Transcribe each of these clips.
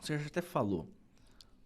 você já até falou,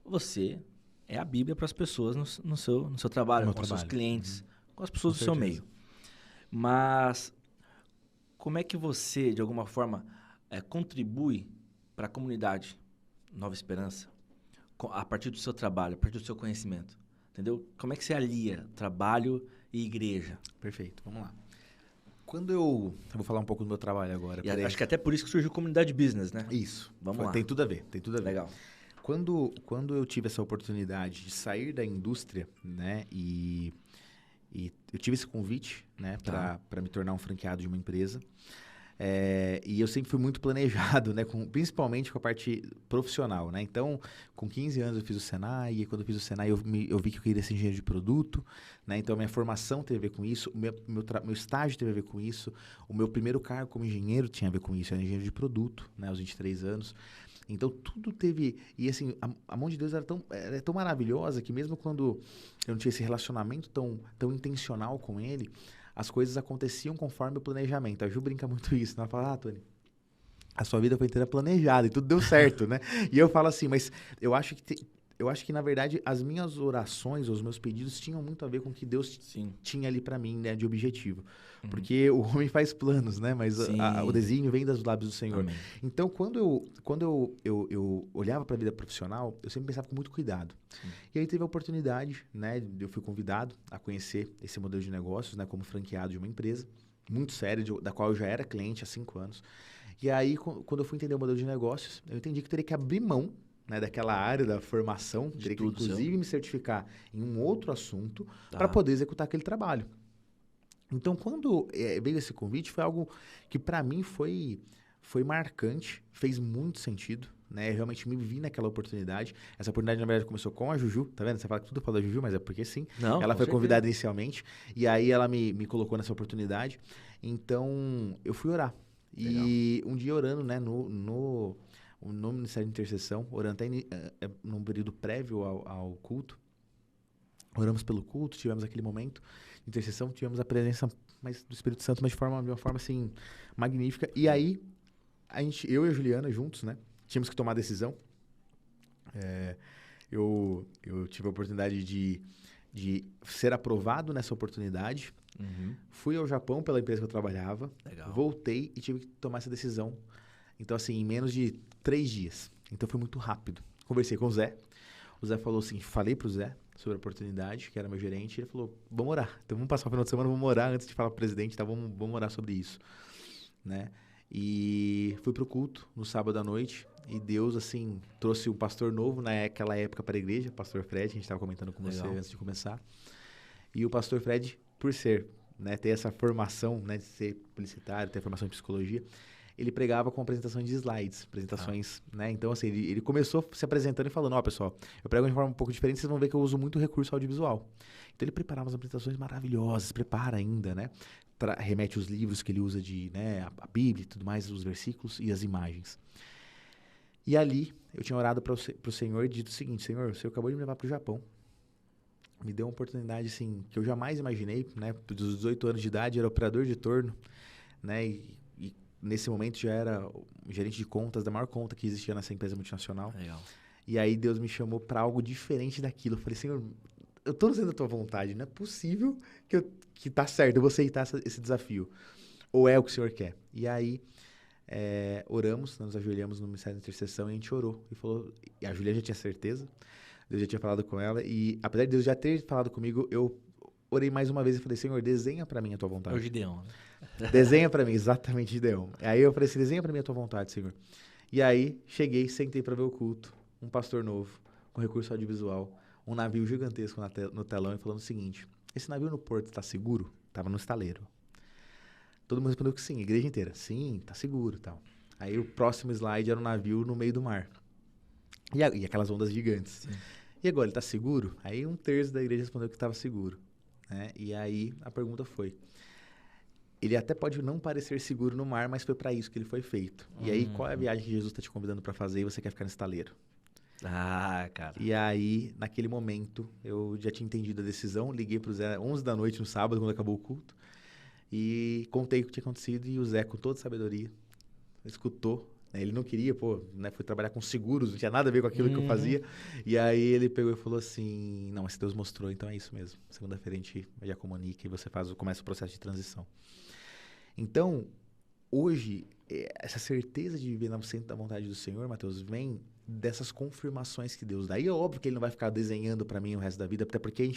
você é a Bíblia para as pessoas no seu trabalho, com os seus clientes, com as pessoas Com do seu certeza. meio. Mas como é que você, de alguma forma, contribui para a comunidade Nova Esperança a partir do seu trabalho, a partir do seu conhecimento? Entendeu? Como é que você alia trabalho e igreja? Perfeito, vamos lá. Quando eu vou falar um pouco do meu trabalho agora. E acho que até por isso que surgiu Comunidade Business, né? Isso. Vamos lá. Tem tudo a ver, tem tudo a ver. Legal. Quando eu tive essa oportunidade de sair da indústria, né, e eu tive esse convite, né, para me tornar um franqueado de uma empresa, e eu sempre fui muito planejado, né, principalmente com a parte profissional, né, então, com 15 anos eu fiz o Senai, e quando eu fiz o Senai eu vi que eu queria ser engenheiro de produto, né, então a minha formação teve a ver com isso, o meu estágio teve a ver com isso, o meu primeiro cargo como engenheiro tinha a ver com isso, eu era engenheiro de produto, né, aos 23 anos, então, tudo teve... E, assim, a mão de Deus era tão maravilhosa que mesmo quando eu não tinha esse relacionamento tão intencional com Ele, as coisas aconteciam conforme o planejamento. A Ju brinca muito isso, né? Ela fala, Tony, a sua vida foi inteira planejada e tudo deu certo, né? E eu falo assim, mas eu acho que, na verdade, as minhas orações, os meus pedidos tinham muito a ver com o que Deus tinha ali para mim, né, de objetivo. Porque o homem faz planos, né? Mas o desígnio vem dos lábios do Senhor. Amém. Então, quando eu olhava para a vida profissional, eu sempre pensava com muito cuidado. Sim. E aí teve a oportunidade, né? Eu fui convidado a conhecer esse modelo de negócios, né? Como franqueado de uma empresa muito séria, da qual eu já era cliente há 5 anos. E aí, quando eu fui entender o modelo de negócios, eu entendi que eu teria que abrir mão, né, daquela área da formação, teria que, inclusive, me certificar em um outro assunto para poder executar aquele trabalho. Então, quando veio esse convite, foi algo que, para mim, foi marcante, fez muito sentido, né? Eu realmente me vi naquela oportunidade. Essa oportunidade, na verdade, começou com a Juju, tá vendo? Você fala que tudo fala da Juju, mas é porque sim. Não, ela foi certeza. convidada inicialmente, e aí ela me colocou nessa oportunidade. Então, eu fui orar. Legal. E um dia orando, né, no Ministério de Intercessão, orando até num período prévio ao culto, oramos pelo culto, tivemos aquele momento de intercessão, tivemos a presença do Espírito Santo, mas de uma forma assim, magnífica. E aí, eu e a Juliana juntos, né, tínhamos que tomar a decisão. Eu tive a oportunidade de ser aprovado nessa oportunidade. Fui ao Japão pela empresa que eu trabalhava. Legal. Voltei e tive que tomar essa decisão. Então, assim, em menos de 3 dias. Então, foi muito rápido. Conversei com o Zé. O Zé falou assim, falei pro Zé sobre a oportunidade, que era meu gerente, e ele falou, vamos orar. Então, vamos passar o final de semana, vamos orar antes de falar pro presidente, tá? Vamos orar sobre isso, né? E fui pro culto no sábado à noite, e Deus, assim, trouxe um pastor novo naquela época para a igreja, o pastor Fred, a gente estava comentando com você antes de começar. E o pastor Fred, por ter essa formação, né, de ser publicitário, ter formação em psicologia, ele pregava com apresentações de slides, né? Então, assim, ele começou se apresentando e falando, pessoal, eu prego de forma um pouco diferente, vocês vão ver que eu uso muito recurso audiovisual. Então, ele preparava umas apresentações maravilhosas, prepara ainda, né? Remete os livros que ele usa né, a Bíblia e tudo mais, os versículos e as imagens. E ali, eu tinha orado para o Senhor e dito o seguinte, Senhor, o Senhor acabou de me levar para o Japão. Me deu uma oportunidade, assim, que eu jamais imaginei, né? Dos 18 anos de idade, era operador de torno, né? E nesse momento já era gerente de contas da maior conta que existia nessa empresa multinacional. Legal. E aí Deus me chamou para algo diferente daquilo. Eu falei, Senhor, eu tô fazendo a tua vontade, não é possível que tá certo, eu vou aceitar esse desafio. Ou é o que o Senhor quer? E aí, oramos, nos ajoelhamos no Ministério da Intercessão e a gente orou. E a Julia já tinha certeza, Deus já tinha falado com ela, e apesar de Deus já ter falado comigo, eu orei mais uma vez e falei, Senhor, desenha para mim a tua vontade. É o Gideão, né? Desenha pra mim, exatamente, Gideão. Aí eu falei assim, desenha pra mim a tua vontade, Senhor. E aí, cheguei, sentei pra ver o culto. Um pastor novo, com recurso audiovisual, um navio gigantesco no telão e falando o seguinte, esse navio no porto tá seguro? Tava no estaleiro. Todo mundo respondeu que sim, a igreja inteira. Sim, tá seguro e tal. Aí o próximo slide era um navio no meio do mar. E aquelas ondas gigantes. Sim. E agora, ele tá seguro? Aí 1/3 da igreja respondeu que estava seguro. Né? E aí a pergunta foi, ele até pode não parecer seguro no mar, mas foi para isso que ele foi feito. E aí, qual é a viagem que Jesus está te convidando para fazer e você quer ficar no estaleiro? Ah, cara. E aí, naquele momento, eu já tinha entendido a decisão, liguei pro Zé 11 da noite no sábado, quando acabou o culto, e contei o que tinha acontecido, e o Zé, com toda sabedoria, escutou, Ele não queria, pô, né? Foi trabalhar com seguros, não tinha nada a ver com aquilo que eu fazia. E aí ele pegou e falou assim, não, esse Deus mostrou, então é isso mesmo. Segunda-feira a gente já comunica e você começa o processo de transição. Então, hoje, essa certeza de viver no centro da vontade do Senhor, Matheus, vem dessas confirmações que Deus dá. E é óbvio que ele não vai ficar desenhando para mim o resto da vida, até porque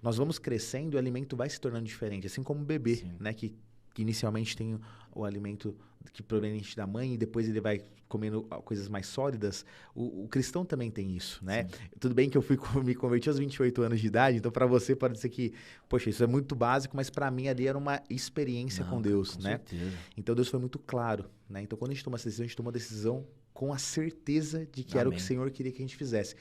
nós vamos crescendo e o alimento vai se tornando diferente, assim como o bebê, Sim. né? Que inicialmente tem o alimento que proveniente da mãe e depois ele vai comendo coisas mais sólidas. O cristão também tem isso, né? Sim. Tudo bem que eu me converti aos 28 anos de idade, então para você pode ser que, poxa, isso é muito básico, mas para mim ali era uma experiência com Deus, com né? Certeza. Então Deus foi muito claro, né? Então quando a gente toma essa decisão, a gente toma uma decisão com a certeza de que era o que o Senhor queria que a gente fizesse.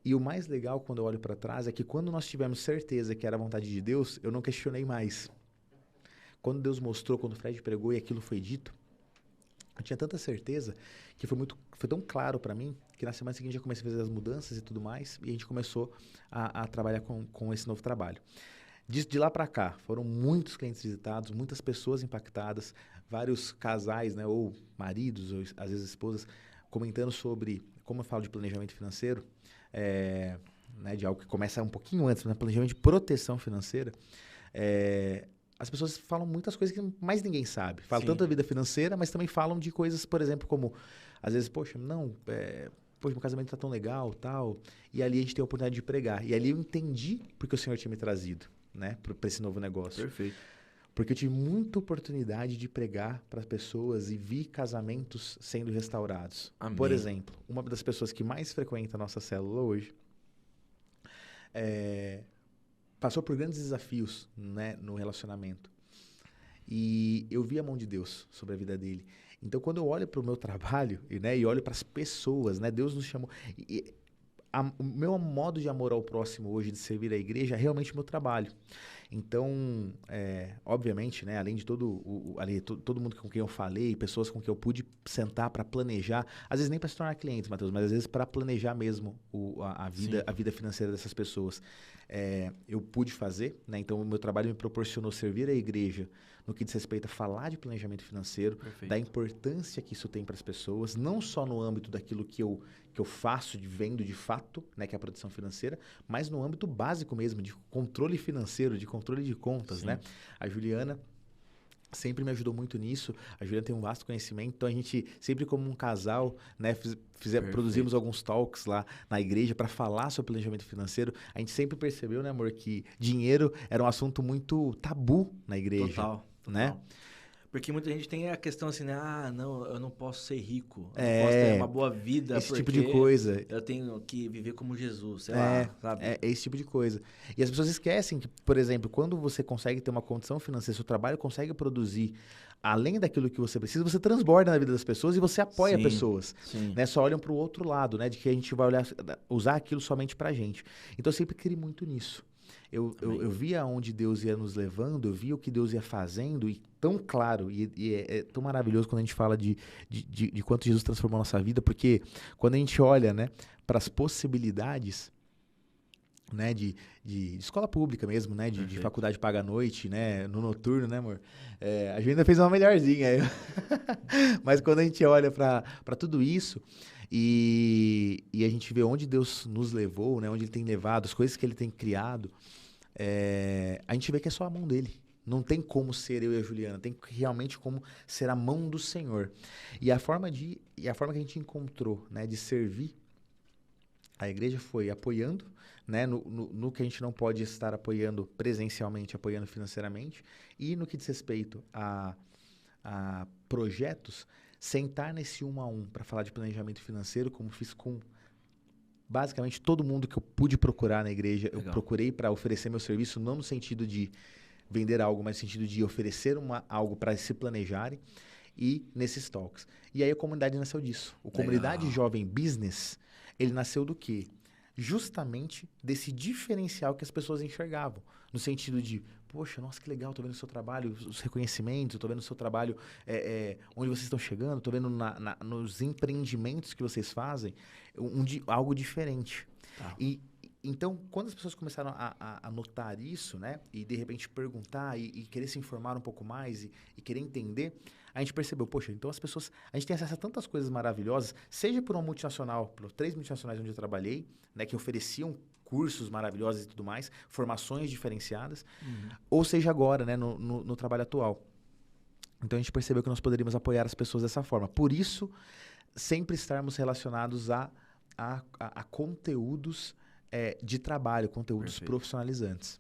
E o mais legal quando eu olho para trás é que quando nós tivemos certeza que era a vontade de Deus, eu não questionei mais. Quando Deus mostrou, quando o Fred pregou e aquilo foi dito, eu tinha tanta certeza que foi tão claro para mim que na semana seguinte eu comecei a fazer as mudanças e tudo mais e a gente começou a trabalhar com esse novo trabalho. De lá para cá, foram muitos clientes visitados, muitas pessoas impactadas, vários casais, né, ou maridos, ou às vezes esposas, comentando sobre como eu falo de planejamento financeiro, né, de algo que começa um pouquinho antes, né, planejamento de proteção financeira. As pessoas falam muitas coisas que mais ninguém sabe. Falam tanto da vida financeira, mas também falam de coisas, por exemplo, como, às vezes, poxa, meu casamento tá tão legal, tal. E ali a gente tem a oportunidade de pregar. E ali eu entendi porque o Senhor tinha me trazido, né, para esse novo negócio. Perfeito. Porque eu tive muita oportunidade de pregar para as pessoas e vi casamentos sendo restaurados. Amém. Por exemplo, uma das pessoas que mais frequenta a nossa célula hoje passou por grandes desafios, né, no relacionamento. E eu vi a mão de Deus sobre a vida dele. Então, quando eu olho para o meu trabalho, né, e olho para as pessoas, né, Deus nos chamou... o meu modo de amor ao próximo hoje, de servir a igreja, é realmente o meu trabalho. Então, obviamente, né, além de todo mundo com quem eu falei, pessoas com quem eu pude sentar para planejar, às vezes nem para se tornar clientes, Matheus, mas às vezes para planejar mesmo a vida financeira dessas pessoas. Eu pude fazer, né? Então o meu trabalho me proporcionou servir a igreja no que diz respeito a falar de planejamento financeiro, Perfeito. Da importância que isso tem para as pessoas, não só no âmbito daquilo que eu faço, vendo de fato, né, que é a produção financeira, mas no âmbito básico mesmo, de controle financeiro, de controle de contas, Sim. né? A Juliana sempre me ajudou muito nisso. A Juliana tem um vasto conhecimento, então a gente sempre como um casal, né, produzimos alguns talks lá na igreja para falar sobre planejamento financeiro. A gente sempre percebeu, né, amor, que dinheiro era um assunto muito tabu na igreja. Total. Né? Porque muita gente tem a questão assim, né? Não, eu não posso ser rico. Eu não posso ter uma boa vida. Esse tipo de coisa. Eu tenho que viver como Jesus, sei lá, sabe? É esse tipo de coisa. E as pessoas esquecem que, por exemplo, quando você consegue ter uma condição financeira, seu trabalho consegue produzir além daquilo que você precisa, você transborda na vida das pessoas e você apoia pessoas. Sim. Né? Só olham para o outro lado, né? De que a gente vai usar aquilo somente para a gente. Então, eu sempre criei muito nisso. Eu via onde Deus ia nos levando, eu via o que Deus ia fazendo, e tão claro, e é tão maravilhoso quando a gente fala de quanto Jesus transformou a nossa vida, porque quando a gente olha, né, para as possibilidades, né, de escola pública mesmo, né, de faculdade paga à noite, né, no noturno, né, amor? A gente ainda fez uma melhorzinha aí. Mas quando a gente olha para tudo isso, e a gente vê onde Deus nos levou, né, onde Ele tem levado, as coisas que Ele tem criado, a gente vê que é só a mão dele. Não tem como ser eu e a Juliana, tem realmente como ser a mão do Senhor. E a forma que a gente encontrou, né, de servir a igreja foi apoiando, né, no que a gente não pode estar apoiando presencialmente, apoiando financeiramente, e no que diz respeito a projetos, sentar nesse 1 a 1 para falar de planejamento financeiro, como fiz com basicamente todo mundo que eu pude procurar na igreja. Legal. Eu procurei para oferecer meu serviço, não no sentido de vender algo, mas no sentido de oferecer algo para se planejarem, e nesses talks. E aí a comunidade nasceu disso. O Comunidade Jovem Business, ele nasceu do quê? Justamente desse diferencial que as pessoas enxergavam. No sentido de, poxa, nossa, que legal, tô vendo o seu trabalho, os reconhecimentos, tô vendo o seu trabalho, onde vocês estão chegando, tô vendo nos empreendimentos que vocês fazem, algo diferente. Tá. E Então, quando as pessoas começaram a notar isso, né? E de repente perguntar e querer se informar um pouco mais e querer entender, a gente percebeu, poxa, então as pessoas... A gente tem acesso a tantas coisas maravilhosas, seja por uma multinacional, por 3 multinacionais onde eu trabalhei, né? Que ofereciam cursos maravilhosos e tudo mais, formações diferenciadas, ou seja agora, né? No trabalho atual. Então, a gente percebeu que nós poderíamos apoiar as pessoas dessa forma. Por isso, sempre estarmos relacionados a conteúdos de trabalho, conteúdos Perfeito. profissionalizantes.